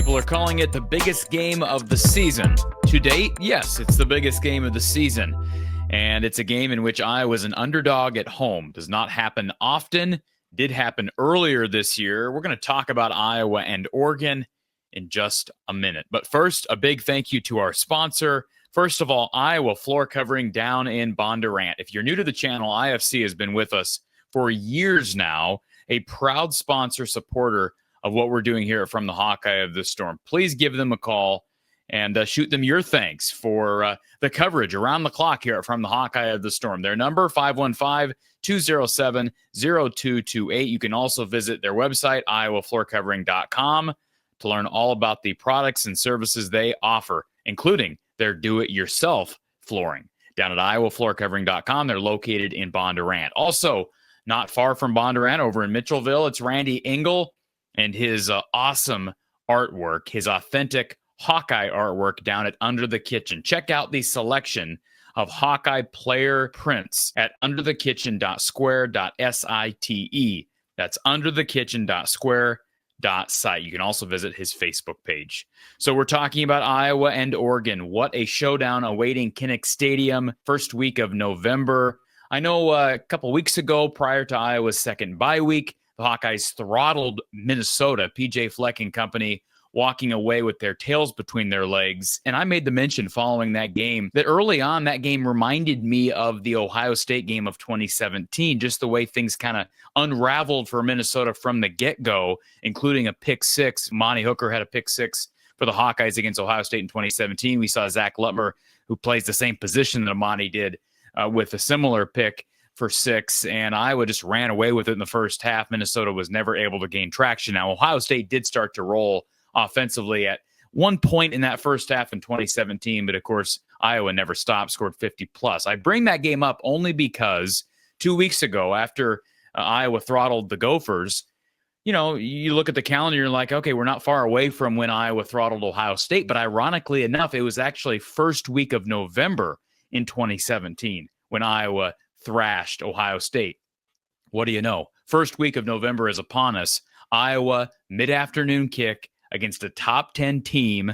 people are calling it the biggest game of the season. To date, yes, it's the biggest game of the season. And it's a game in which Iowa's an underdog at home. Does not happen often. Did happen earlier this year. We're going to talk about Iowa and Oregon in just a minute. But first, a big thank you to our sponsor. First of all, Iowa floor covering down in Bondurant. If you're new to the channel, IFC has been with us for years now, a proud sponsor supporter of what we're doing here from the Hawkeye of the Storm. Please give them a call and shoot them your thanks for the coverage around the clock here from the Hawkeye of the Storm. Their number, 515-207-0228. You can also visit their website, iowafloorcovering.com, to learn all about the products and services they offer, including their do-it-yourself flooring. Down at iowafloorcovering.com, they're located in Bondurant. Also, not far from Bondurant, over in Mitchellville, it's Randy Engel and his awesome artwork, his authentic Hawkeye artwork down at Under the Kitchen. Check out the selection of Hawkeye player prints at underthekitchen.square.site. That's underthekitchen.square.site. You can also visit his Facebook page. So we're talking about Iowa and Oregon. What a showdown awaiting Kinnick Stadium, first week of November. I know a couple weeks ago, prior to Iowa's second bye week, the Hawkeyes throttled Minnesota, PJ Fleck and company, walking away with their tails between their legs. And I made the mention following that game that early on, that game reminded me of the Ohio State game of 2017, just the way things kind of unraveled for Minnesota from the get-go, including a pick six. Monty Hooker had a pick six for the Hawkeyes against Ohio State in 2017. We saw Zach Lutmer, who plays the same position that Monty did, with a similar pick for six, and Iowa just ran away with it in the first half. Minnesota was never able to gain traction. Now, Ohio State did start to roll offensively at one point in that first half in 2017, but of course, Iowa never stopped, scored 50+. I bring that game up only because 2 weeks ago, after Iowa throttled the Gophers, you know, you look at the calendar, you're like, okay, we're not far away from when Iowa throttled Ohio State, but ironically enough, it was actually first week of November in 2017 when Iowa thrashed Ohio State. What do you know? First week of November is upon us. Iowa, mid-afternoon kick against a top 10 team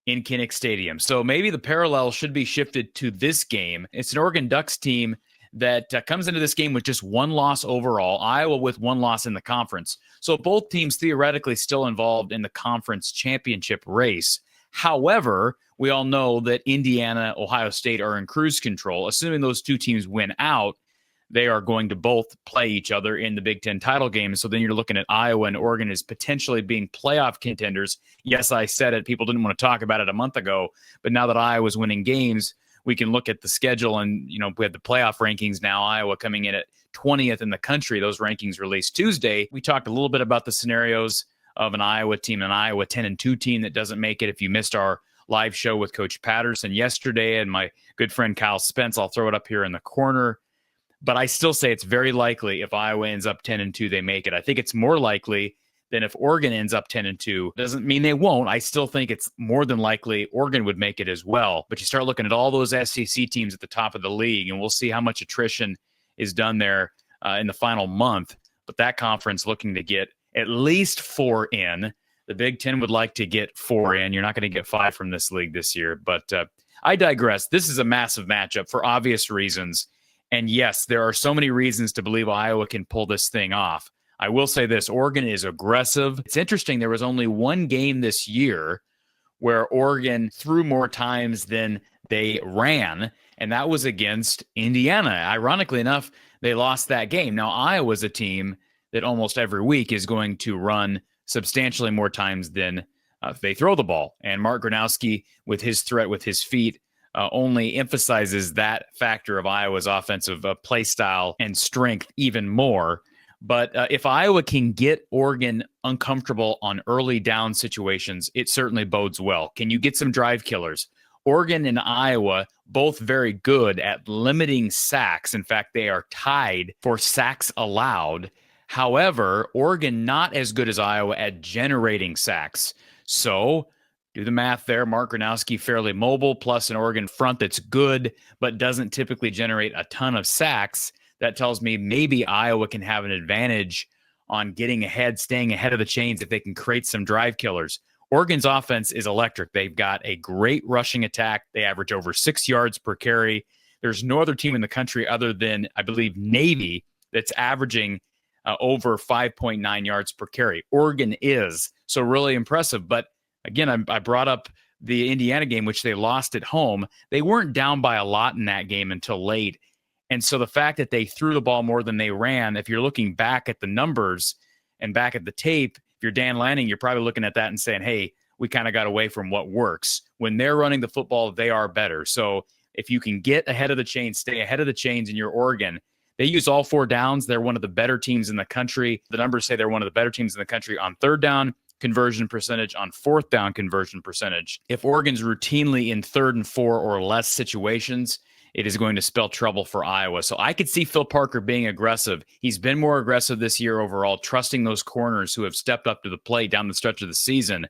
in Kinnick Stadium. So maybe the parallel should be shifted to this game. It's an Oregon Ducks team that comes into this game with just one loss overall, Iowa with one loss in the conference. So both teams theoretically still involved in the conference championship race. However, we all know that Indiana, Ohio State are in cruise control. Assuming those two teams win out, they are going to both play each other in the Big Ten title game. So then you're looking at Iowa and Oregon as potentially being playoff contenders. Yes, I said it. People didn't want to talk about it a month ago. But now that Iowa's winning games, we can look at the schedule and, you know, we have the playoff rankings now. Iowa coming in at 20th in the country. Those rankings released Tuesday. We talked a little bit about the scenarios of an Iowa team, an Iowa 10-2 team that doesn't make it. If you missed our live show with Coach Patterson yesterday and my good friend Kyle Spence, I'll throw it up here in the corner. But I still say it's very likely if Iowa ends up 10-2, they make it. I think it's more likely than if Oregon ends up 10-2. Doesn't mean they won't. I still think it's more than likely Oregon would make it as well. But you start looking at all those SEC teams at the top of the league, and we'll see how much attrition is done there in the final month. But that conference looking to get at least 4 in. The Big Ten would like to get 4 in. You're not going to get 5 from this league this year. But I digress. This is a massive matchup for obvious reasons. And yes, there are so many reasons to believe Iowa can pull this thing off. I will say this, Oregon is aggressive. It's interesting, there was only one game this year where Oregon threw more times than they ran, and that was against Indiana. Ironically enough, they lost that game. Now, Iowa's a team that almost every week is going to run substantially more times than they throw the ball. And Mark Gronowski, with his threat with his feet, only emphasizes that factor of Iowa's offensive play style and strength even more. But if Iowa can get Oregon uncomfortable on early down situations, it certainly bodes well. Can you get some drive killers? Oregon and Iowa, both very good at limiting sacks. In fact, they are tied for sacks allowed. However, Oregon not as good as Iowa at generating sacks. So do the math there. Mark Gronowski fairly mobile, plus an Oregon front that's good, but doesn't typically generate a ton of sacks. That tells me maybe Iowa can have an advantage on getting ahead, staying ahead of the chains if they can create some drive killers. Oregon's offense is electric. They've got a great rushing attack. They average over 6 yards per carry. There's no other team in the country other than, I believe, Navy that's averaging over 5.9 yards per carry. Oregon is. So really impressive. But again, I brought up the Indiana game, which they lost at home. They weren't down by a lot in that game until late. And so the fact that they threw the ball more than they ran, if you're looking back at the numbers and back at the tape, if you're Dan Lanning, you're probably looking at that and saying, hey, we kind of got away from what works. When they're running the football, they are better. So if you can get ahead of the chains, stay ahead of the chains in your Oregon, they use all 4 downs. They're one of the better teams in the country. The numbers say they're one of the better teams in the country on 3rd down conversion percentage, on 4th down conversion percentage. If Oregon's routinely in 3rd and 4 or less situations, it is going to spell trouble for Iowa. So I could see Phil Parker being aggressive. He's been more aggressive this year overall, trusting those corners who have stepped up to the plate down the stretch of the season.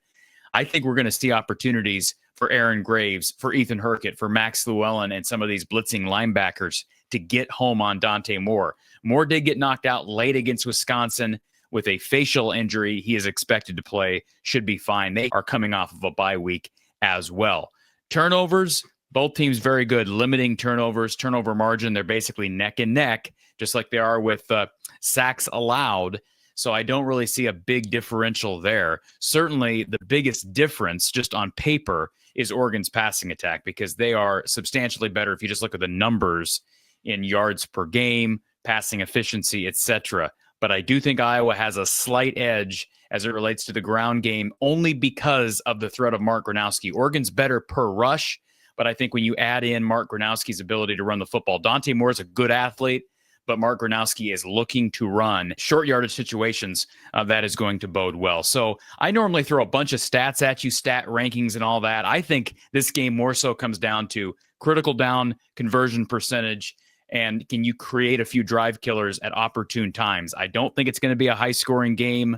I think we're going to see opportunities for Aaron Graves, for Ethan Hurkett, for Max Llewellyn, and some of these blitzing linebackers to get home on Dante Moore. Moore did get knocked out late against Wisconsin with a facial injury. He is expected to play, should be fine. They are coming off of a bye week as well. Turnovers, both teams very good, limiting turnovers, turnover margin. They're basically neck and neck, just like they are with sacks allowed. So I don't really see a big differential there. Certainly the biggest difference just on paper is Oregon's passing attack, because they are substantially better if you just look at the numbers in yards per game, passing efficiency, etc. But I do think Iowa has a slight edge as it relates to the ground game, only because of the threat of Mark Gronowski. Oregon's better per rush, but I think when you add in Mark Gronowski's ability to run the football, Dante Moore is a good athlete, but Mark Gronowski is looking to run short yardage situations. That is going to bode well. So I normally throw a bunch of stats at you, stat rankings and all that. I think this game more so comes down to critical down conversion percentage, and can you create a few drive killers at opportune times. I don't think it's going to be a high-scoring game.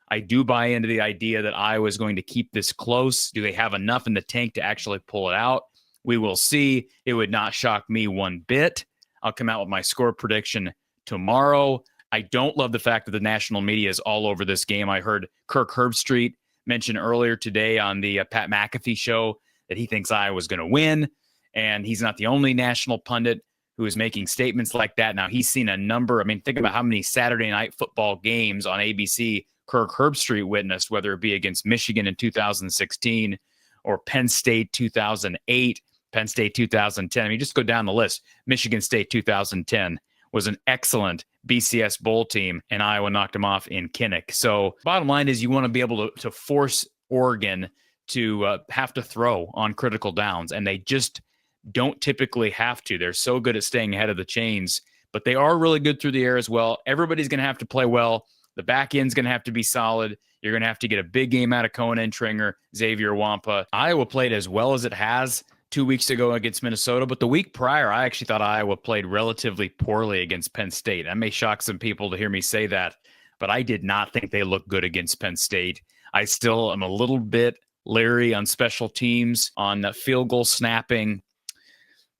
I do buy into the idea that Iowa is going to keep this close. Do they have enough in the tank to actually pull it out? We will see. It would not shock me one bit. I'll come out with my score prediction tomorrow. I don't love the fact that the national media is all over this game. I heard Kirk Herbstreit mention earlier today on the Pat McAfee show that he thinks Iowa's going to win, and he's not the only national pundit who is making statements like that. Now, he's seen a number. I mean, think about how many Saturday night football games on ABC Kirk Herbstreit witnessed, whether it be against Michigan in 2016 or Penn State 2008, Penn State 2010. I mean, just go down the list. Michigan State 2010 was an excellent BCS bowl team, and Iowa knocked them off in Kinnick. So bottom line is you want to be able to force Oregon to have to throw on critical downs, and they just don't typically have to. They're so good at staying ahead of the chains, but they are really good through the air as well. Everybody's going to have to play well. The back end's going to have to be solid. You're going to have to get a big game out of Cohen Entringer, Xavier Wampa. Iowa played as well as it has 2 weeks ago against Minnesota, but the week prior, I actually thought Iowa played relatively poorly against Penn State. That may shock some people to hear me say that, but I did not think they looked good against Penn State. I still am a little bit leery on special teams, on field goal snapping.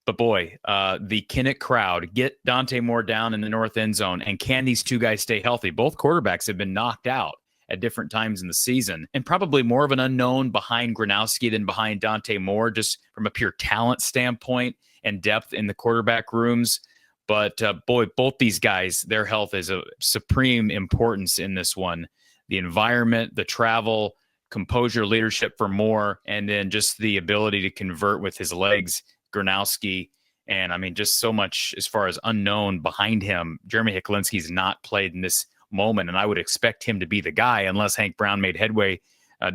But boy, the Kinnick crowd, get Dante Moore down in the north end zone, and can these two guys stay healthy? Both quarterbacks have been knocked out at different times in the season, and probably more of an unknown behind Gronowski than behind Dante Moore, just from a pure talent standpoint and depth in the quarterback rooms. But boy, both these guys, their health is of supreme importance in this one. The environment, the travel, composure, leadership for Moore, and then just the ability to convert with his legs, Gronowski. And I mean, just so much as far as unknown behind him. Jeremy Heklinski's not played in this moment, and I would expect him to be the guy unless Hank Brown made headway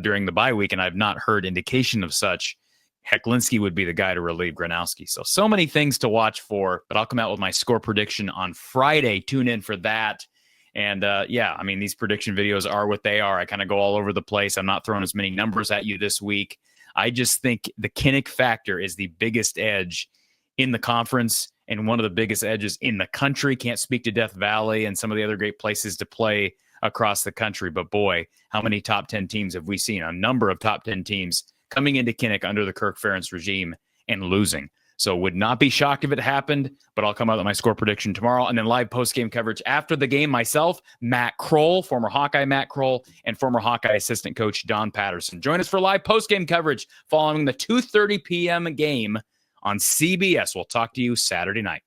during the bye week, and I've not heard indication of such. Heklinski would be the guy to relieve Gronowski. So many things to watch for, but I'll come out with my score prediction on Friday. Tune in for that. And yeah, I mean, these prediction videos are what they are. I kind of go all over the place. I'm not throwing as many numbers at you this week. I just think the Kinnick factor is the biggest edge in the conference and one of the biggest edges in the country. Can't speak to Death Valley and some of the other great places to play across the country. But boy, how many top 10 teams have we seen? A number of top 10 teams coming into Kinnick under the Kirk Ferentz regime and losing. So would not be shocked if it happened, but I'll come out with my score prediction tomorrow. And then live post-game coverage after the game, myself, Matt Kroll, former Hawkeye Matt Kroll, and former Hawkeye assistant coach Don Patterson. Join us for live post-game coverage following the 2:30 p.m. game on CBS. We'll talk to you Saturday night.